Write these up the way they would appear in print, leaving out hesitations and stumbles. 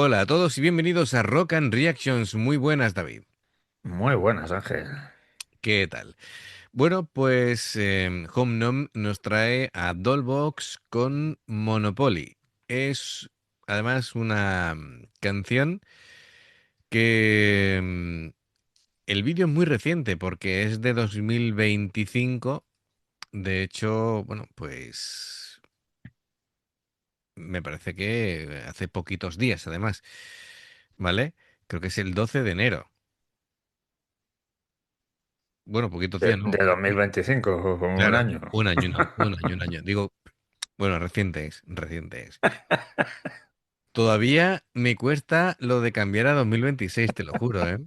Hola a todos y bienvenidos a Rock and Reactions. Muy buenas, David. Muy buenas, Ángel. ¿Qué tal? Bueno, pues Home nos trae a Dollbox con Monopoly. Es además una canción que el vídeo es muy reciente porque es de 2025. De hecho, bueno, pues me parece que hace poquitos días, además, ¿vale? Creo que es el 12 de enero. Bueno, poquitos De, días, ¿no? de 2025, como un Claro, año. un año, un año. Digo, bueno, reciente es. Todavía me cuesta lo de cambiar a 2026, te lo juro, ¿eh?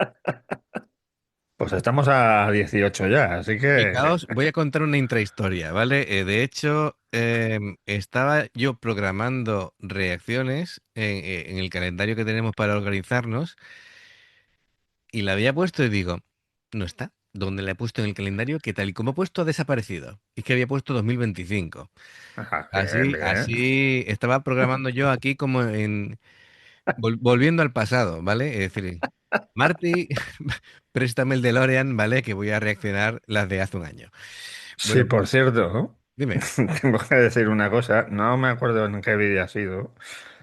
Pues estamos a 18 ya, así que... Fijaos, voy a contar una intrahistoria, ¿vale? De hecho, estaba yo programando reacciones en el calendario que tenemos para organizarnos y la había puesto y digo, no está. ¿Dónde la he puesto en el calendario? Que tal y como he puesto ha desaparecido. Es que había puesto 2025. Bien, bien. Así estaba programando yo aquí como volviendo al pasado, ¿vale? Es decir, Marty, préstame el DeLorean, ¿vale? Que voy a reaccionar las de hace un año. Sí, Bueno, por cierto, dime. tengo que decir una cosa. No me acuerdo en qué vídeo ha sido.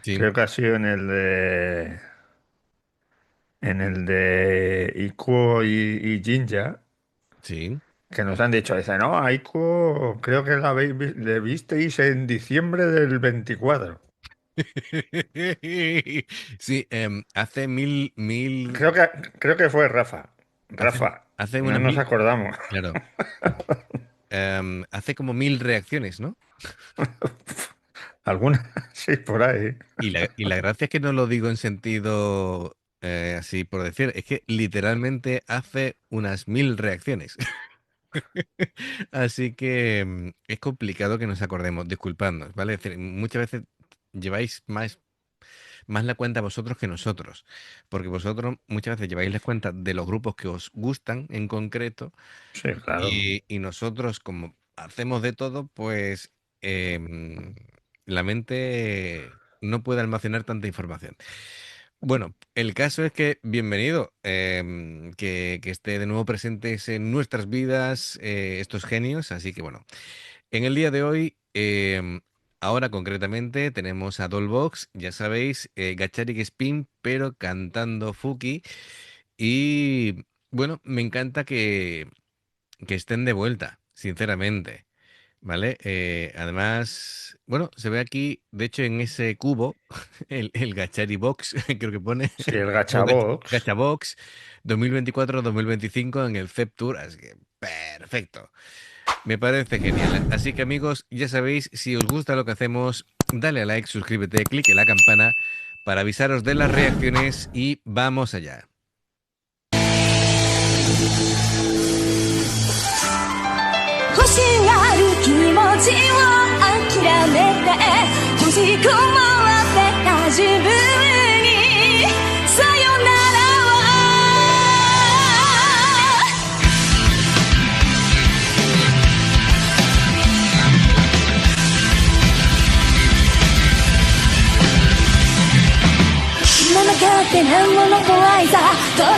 Sí, Creo que ha sido en el de... En el de Ikuo y Jinja, sí. que nos han dicho, dice, no, a Ikuo creo que le visteis en diciembre del 24. Sí, hace Creo que, creo que fue Rafa. hace, Rafa, hace no unas nos acordamos. claro, hace como 1000 reacciones, ¿no? ¿Alguna? Sí, por ahí. Y la gracia es que no lo digo en sentido así por decir, es que literalmente hace unas 1000 reacciones. Así que es complicado que nos acordemos, disculpadnos, ¿vale? Es decir, muchas veces lleváis más la cuenta vosotros que nosotros, porque vosotros muchas veces lleváis la cuenta de los grupos que os gustan en concreto Sí, claro. y nosotros como hacemos de todo, pues la mente no puede almacenar tanta información. Bueno, el caso es que bienvenido, que esté de nuevo presentes en nuestras vidas estos genios, así que bueno, en el día de hoy, ahora concretamente tenemos a Dollbox, ya sabéis, Gacharik Spin, pero cantando Fuki, y bueno, me encanta que estén de vuelta, sinceramente. ¿Vale? Además, bueno, se ve aquí, de hecho, en ese cubo, el Gachari Box, creo que pone, Sí, el o Gachabox. Gacha Box 2024-2025 en el CEP Tour, así que perfecto. Me parece genial. Así que amigos, ya sabéis, si os gusta lo que hacemos, dale a like, suscríbete, clique en la campana para avisaros de las reacciones y vamos allá. 欲しがる気持ちを諦めて閉じこもってた自分にさよなら今なかって何もの怖いさどこを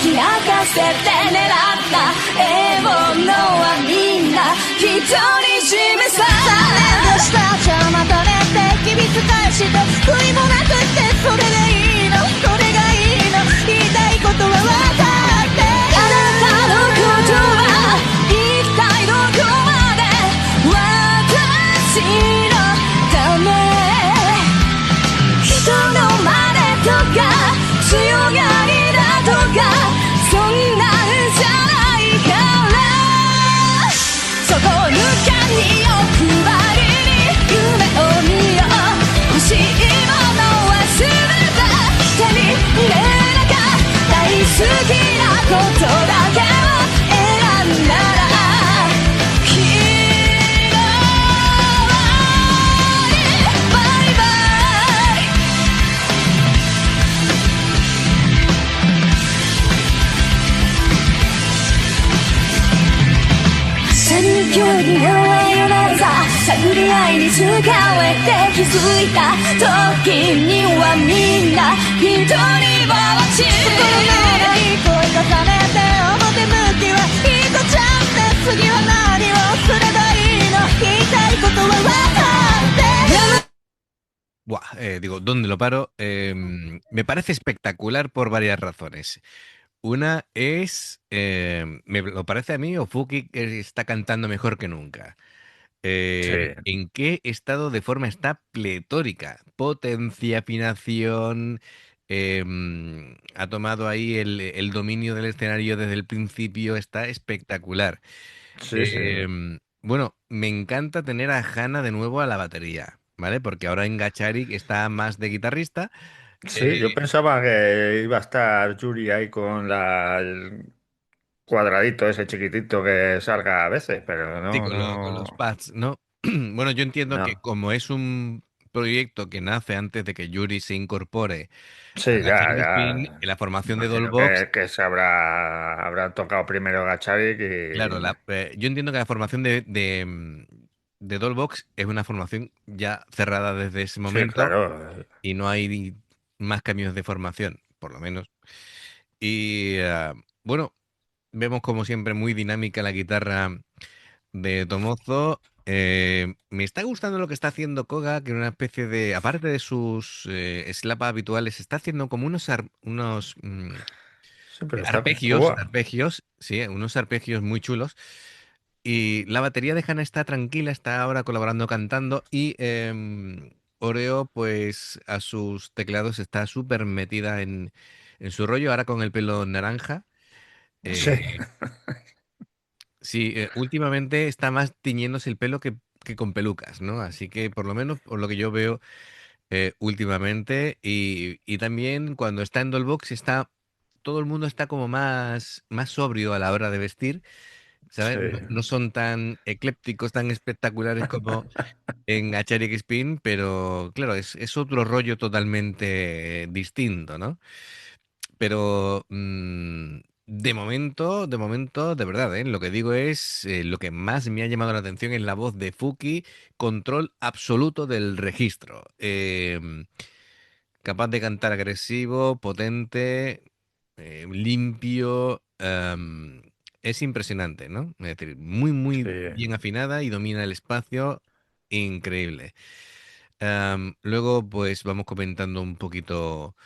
開かせて狙った獲物はみんな一人占めさ残念でしたじゃあまたねって響き返して悔いもなくってそれがいいのそれがいいの言いたいことは分かってあなたのことは一体どこまで私のため人の真似とか強がりだとかそんなんじゃないからそこ抜かに欲張りに夢を見よう欲しいものは全て手に入れなきゃ大好きなことだけを選んだら昨日にバイバイ車に距離のないないさ探り合いに使えて気づいた時にはみんな一人ぼっち心のない声重ねて表向きはいい子ちゃんって次は何をすればいいの言いたいことは分かってる Buah, digo, ¿dónde lo paro? Me parece espectacular por varias razones. Una es, me lo parece a mí, Ofuki está cantando mejor que nunca. Sí, ¿En qué estado de forma está pletórica? Potencia, afinación, ha tomado ahí el dominio del escenario desde el principio, está espectacular. sí, sí. Bueno, me encanta tener a Hanna de nuevo a la batería, ¿vale? Porque ahora en Gachari está más de guitarrista. Sí, yo Eh, pensaba que iba a estar Yuri ahí con el cuadradito ese chiquitito que salga a veces, pero sí, no, con los no, pads, ¿no? Bueno, yo entiendo que no. como es un proyecto que nace antes de que Yuri se incorpore a Sí, ya, Gathering Spin, ya. la formación de Imagino Dollbox, que se habrán tocado primero Gacharik claro, y... yo entiendo que la formación de Dollbox es una formación ya cerrada desde ese Sí, momento claro. y no hay más cambios de formación, por lo menos. Y bueno, vemos como siempre muy dinámica la guitarra de Tomozo. Me está gustando lo que está haciendo Koga, que es una especie de, aparte de sus slap habituales, está haciendo como unos Sí, pero está con arpegios, púa. arpegios, sí, unos arpegios muy chulos. Y la batería de Hana está tranquila, está ahora colaborando cantando y Oreo, pues a sus teclados está súper metida en su rollo, ahora con el pelo naranja. Sí, Eh, sí, últimamente está más tiñéndose el pelo que con pelucas, ¿no? Así que por lo menos por lo que yo veo últimamente y también cuando está en Dollbox está, todo el mundo está como más sobrio a la hora de vestir. sí, ¿Sabes? No, no son tan eclépticos, tan espectaculares como en Acharik Spin, pero claro, es otro rollo totalmente distinto, ¿no? Pero de momento, de verdad, ¿eh? Lo que digo es, lo que más me ha llamado la atención es la voz de Fuki, control absoluto del registro. Capaz de cantar agresivo, potente, limpio. Es impresionante, ¿no? Es decir, muy sí. bien afinada y domina el espacio. Increíble. Luego, pues vamos comentando un poquito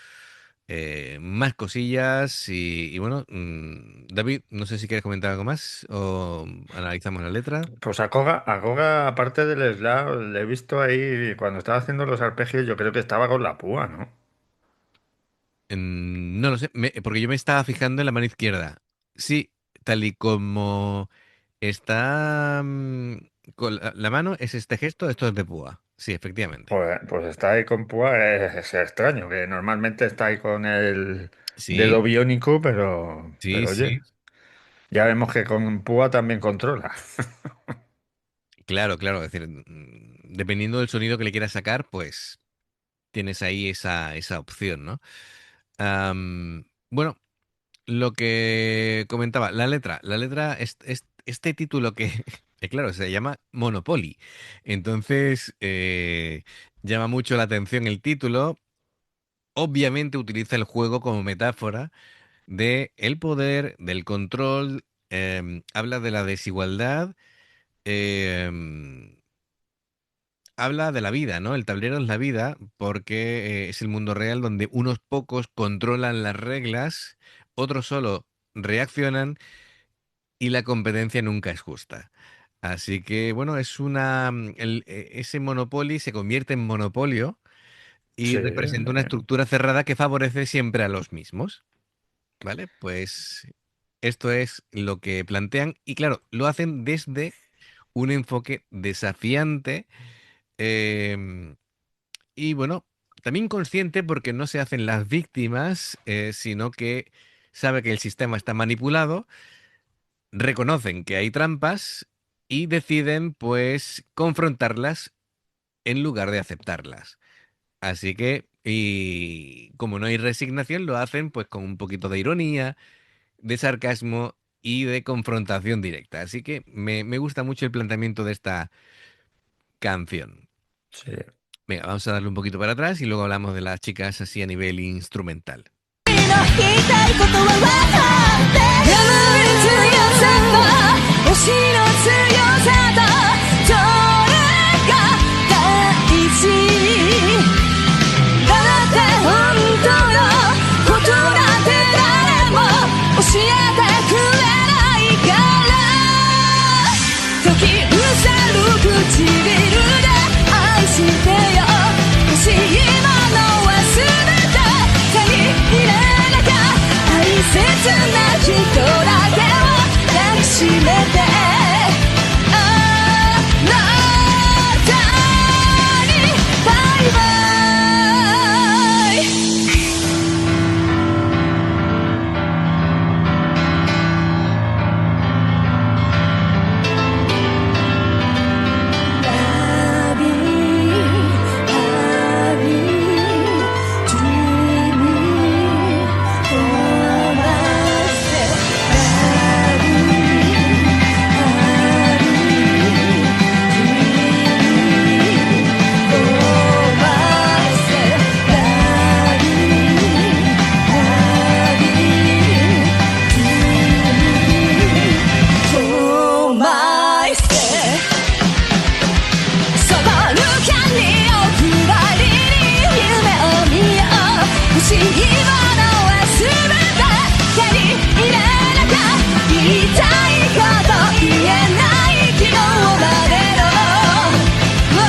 más cosillas y bueno, David, no sé si quieres comentar algo más o analizamos la letra. Pues a Koga, aparte del slap, le he visto ahí cuando estaba haciendo los arpegios, yo creo que estaba con la púa, ¿no? No lo sé, porque yo me estaba fijando en la mano izquierda. Sí, tal y como está con la mano, es este gesto, esto es de púa. Sí, efectivamente. Pues está ahí con púa, es extraño, que normalmente está ahí con el Sí, dedo biónico, sí, pero oye, sí. ya vemos que con púa también controla. Claro, claro. Es decir, dependiendo del sonido que le quieras sacar, pues tienes ahí esa opción, ¿no? Bueno, lo que comentaba, la letra, este título que, que claro, se llama Monopoly. Entonces, llama mucho la atención el título. Obviamente utiliza el juego como metáfora de el poder, del control, habla de la desigualdad, em, habla de la vida, ¿no? El tablero es la vida porque es el mundo real donde unos pocos controlan las reglas, otros solo reaccionan y la competencia nunca es justa. Así que, bueno, ese Monopoly se convierte en monopolio y Sí, representa una estructura cerrada que favorece siempre a los mismos, ¿vale? Pues esto es lo que plantean y claro, lo hacen desde un enfoque desafiante em, y bueno, también consciente porque no se hacen las víctimas, sino que sabe que el sistema está manipulado, reconocen que hay trampas y deciden pues confrontarlas en lugar de aceptarlas. Así que, y como no hay resignación, lo hacen pues con un poquito de ironía, de sarcasmo y de confrontación directa. Así que me gusta mucho el planteamiento de esta canción. sí. Venga, vamos a darle un poquito para atrás y luego hablamos de las chicas así a nivel instrumental. の言いたいことは分かって眠る強さと推しの強さとそれが大事だって本当のことなんて誰も教えてくれないから時むせる唇で愛してよ欲しいものは全て手に入れなきゃ大切な人だけを抱きしめてあなたにバイバイそばぬキャンディを配りに夢を見よう欲しいものは全て手に入れなきゃ言いたいこと言えない昨日までの私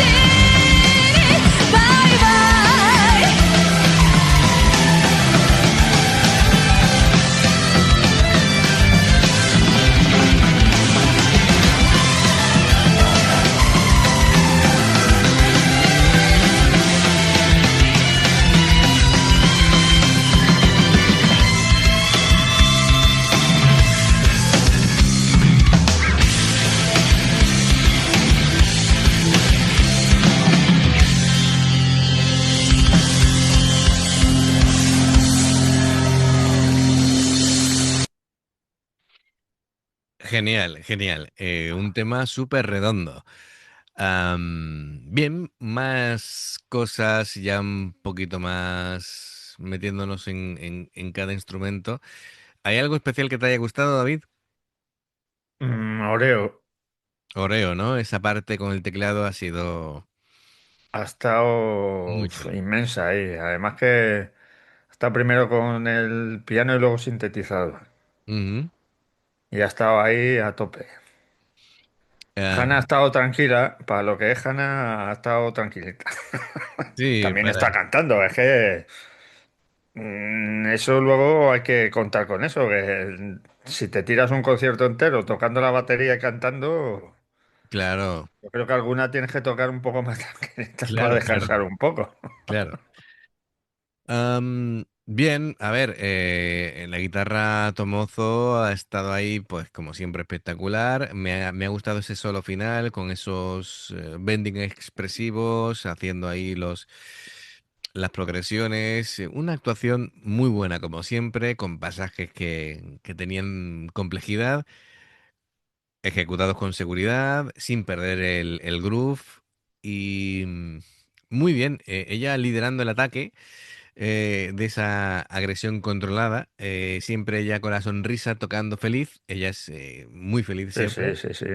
にバイバイGenial, genial. Un tema súper redondo. Bien, más cosas, ya un poquito más metiéndonos en cada instrumento. ¿Hay algo especial que te haya gustado, David? Oreo Oreo, ¿no? Esa parte con el teclado ha sido ha estado muy chula. inmensa ahí. Además que está primero con el piano y luego sintetizador. Ujú. Y ha estado ahí a tope. Ah, Hannah ha estado tranquila, para lo que es Hannah ha estado tranquilita. sí, También está cantando, es que eso luego hay que contar con eso, que si te tiras un concierto entero tocando la batería y cantando, claro, yo creo que alguna tienes que tocar un poco más tranquilita para claro, claro, descansar un poco. claro. Bien, a ver, la guitarra Tomozo ha estado ahí, pues como siempre, espectacular. Me ha gustado ese solo final con esos bending expresivos, haciendo ahí las progresiones. Una actuación muy buena, como siempre, con pasajes que tenían complejidad, ejecutados con seguridad, sin perder el groove. Y muy bien, ella liderando el ataque de esa agresión controlada, siempre ella con la sonrisa tocando feliz, ella es muy feliz Sí, siempre, sí, sí, sí.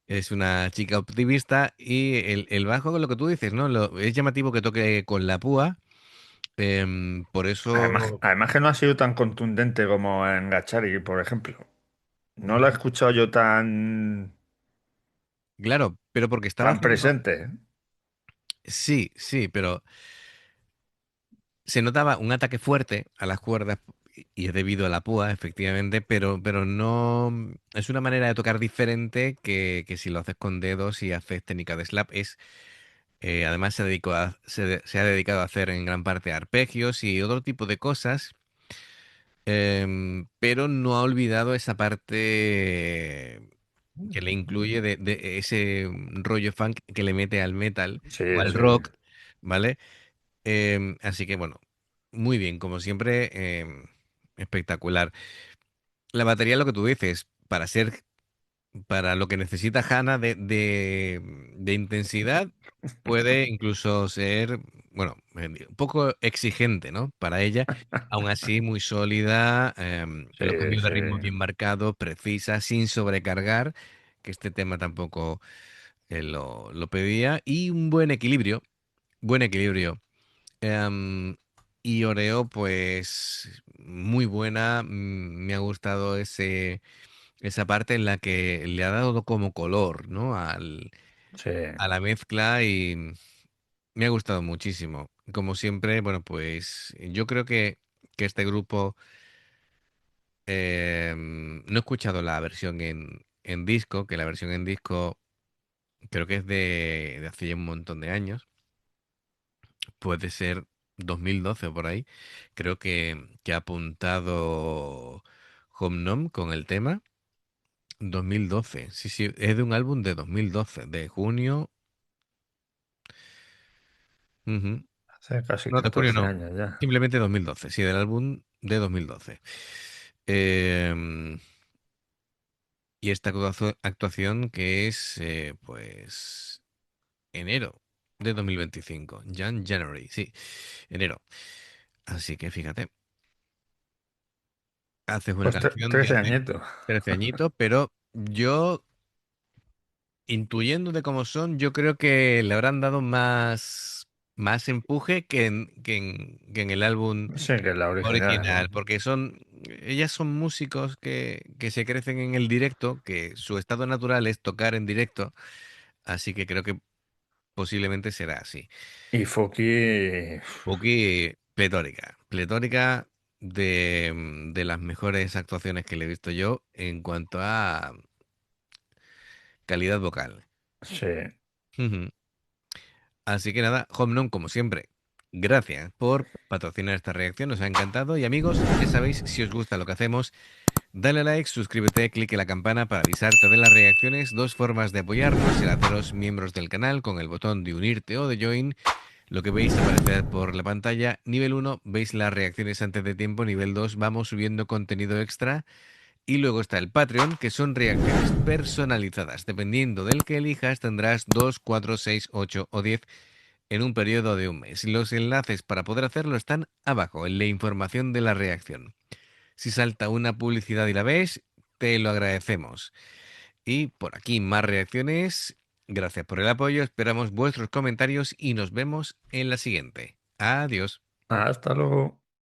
es una chica optimista y el bajo, lo que tú dices, ¿no? Es llamativo que toque con la púa, por Además, eso, además que no ha sido tan contundente como en Gachari, por ejemplo. No lo he Ujú. escuchado yo Claro, pero porque estaba tan haciendo, presente. sí, sí, pero se notaba un ataque fuerte a las cuerdas y es debido a la púa, efectivamente, pero no es una manera de tocar diferente que si lo haces con dedos y haces técnica de slap. Además se ha dedicado a hacer en gran parte arpegios y otro tipo de cosas, pero no ha olvidado esa parte que le incluye de ese rollo funk que le mete al metal o Sí, al sí. rock, ¿vale? Así que bueno, muy bien, como siempre, espectacular. La batería, lo que tú dices, para ser para lo que necesita Hannah de intensidad, puede incluso ser, bueno, un poco exigente, ¿no? Para ella, aún así muy sólida, los Sí, cambios de sí. ritmo bien marcados, precisa, sin sobrecargar, que este tema tampoco lo pedía, y un buen equilibrio. Em, y Oreo, pues muy buena, me ha gustado esa parte en la que le ha dado como color, ¿no? Sí, A la mezcla y me ha gustado muchísimo. Como siempre, bueno, pues yo creo que este grupo, no he escuchado la versión en disco, que la versión en disco creo que es de hace ya un montón de años, puede ser 2012 o por ahí. Creo que ha apuntado Home Nom con el tema. 2012, sí, sí, es de un álbum de 2012, de junio. Ujú. hace casi No, de junio 14 no. años ya. Simplemente 2012, sí, del álbum de 2012. Em, y esta actuación que es, pues, enero de 2025. January, sí, enero. Así que fíjate, haces una Pues canción de 13 hace añitos. 13 añitos, pero yo, intuyendo de cómo son, yo creo que le habrán dado más empuje que en el álbum Sí, que es la original, original, ¿no? porque ellas son músicos que se crecen en el directo, que su estado natural es tocar en directo, así que creo que posiblemente será así. Y Fuki, Poki pletórica, pletórica de las mejores actuaciones que le he visto yo en cuanto a calidad vocal. sí. Ujú. Así que nada, Home como siempre. Gracias por patrocinar esta reacción, nos ha encantado. Y amigos, ya sabéis, si os gusta lo que hacemos, dale a like, suscríbete, clique la campana para avisarte de las reacciones. Dos formas de apoyarnos: el haceros miembros del canal con el botón de unirte o de join. Lo que veis aparecer por la pantalla. Nivel 1, veis las reacciones antes de tiempo. Nivel 2, vamos subiendo contenido extra. Y luego está el Patreon, que son reacciones personalizadas. Dependiendo del que elijas, tendrás 2, 4, 6, 8 o 10 en un periodo de un mes. Los enlaces para poder hacerlo están abajo, en la información de la reacción. Si salta una publicidad y la ves, te lo agradecemos. Y por aquí más reacciones. Gracias por el apoyo, esperamos vuestros comentarios y nos vemos en la siguiente. Adiós. Hasta luego.